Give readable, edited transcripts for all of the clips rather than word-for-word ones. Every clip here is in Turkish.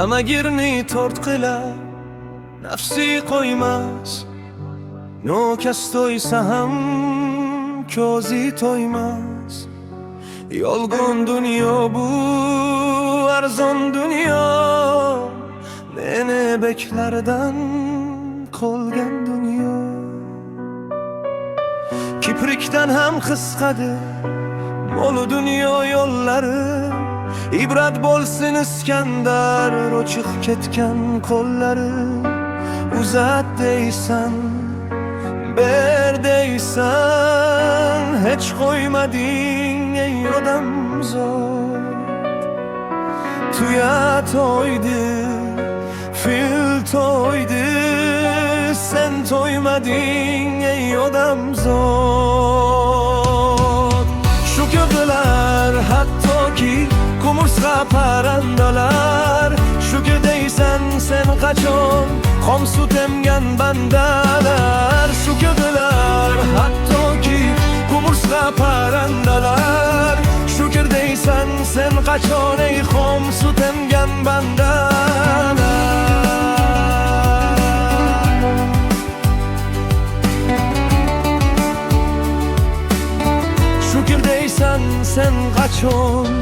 tamagirni tort qila nafsi qo'ymas. Nokas to'ysa ham ko'zi to'ymas. Yolg'on dunyo bu, arzon dunyo, meni beklardan qolgan dunyo. Kiprikdan ham qisqadir mo'l dunyo yo'llari. İbrat bo'lsin Iskandar o'chiq ketgan qo'llari. Uzat deysan, ber deysan, hech qo'ymading ey odamzod. Tuya to'ydi, fil to'ydi, sen to'ymading ey odamzod. Shu ko'rdilar hattoki qumursqa parandalar. Shuki deysan sen qachon xom sut emgan bandalar. Shu ko'rdilar hattoki qumursqa parandalar. Shukr deysan sen qachon ey xom sut emgan bandalar. Shukr deysan sen qachon.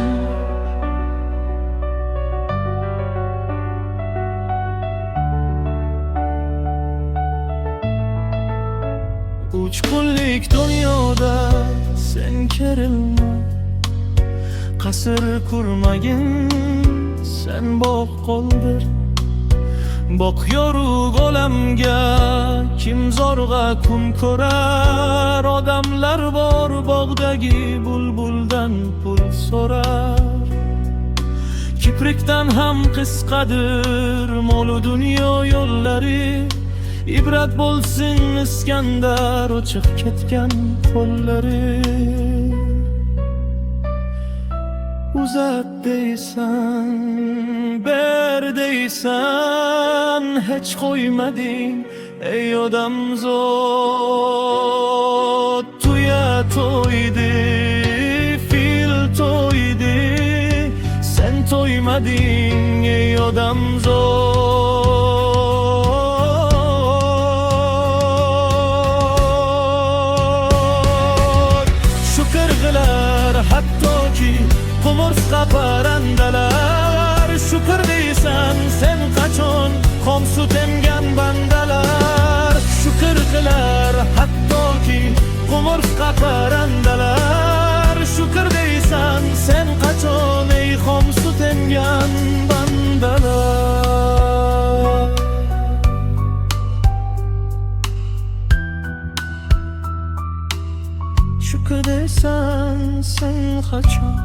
Uch kunlik dunyoda sen kerilma, qasr kurmagin sen bog' qoldir. Boq yorug' olamga kim zo'rg'a kun ko'rar. Odamlar bor bog'dagi bulbuldan pul so'rar. Kiprikdan ham qisqadir mo'l dunyo yo'llari. İbrat bo'lsin Iskandar o'chiq ketgan qo'llari. Uzat deysan, ber deysan, hech qo'ymading ey odamzod. Tuya to'ydi, fil to'ydi, sen to'ymading ey odamzod. Hattoki qumursqa parandalar. Shukr deysan sen qachon xom sut emgan bandalar. Shukr qilar hattoki qumursqa parandalar. Shukr deysan sen qachon ey xom sut emgan bandalar. Shukr deysan sen qachon.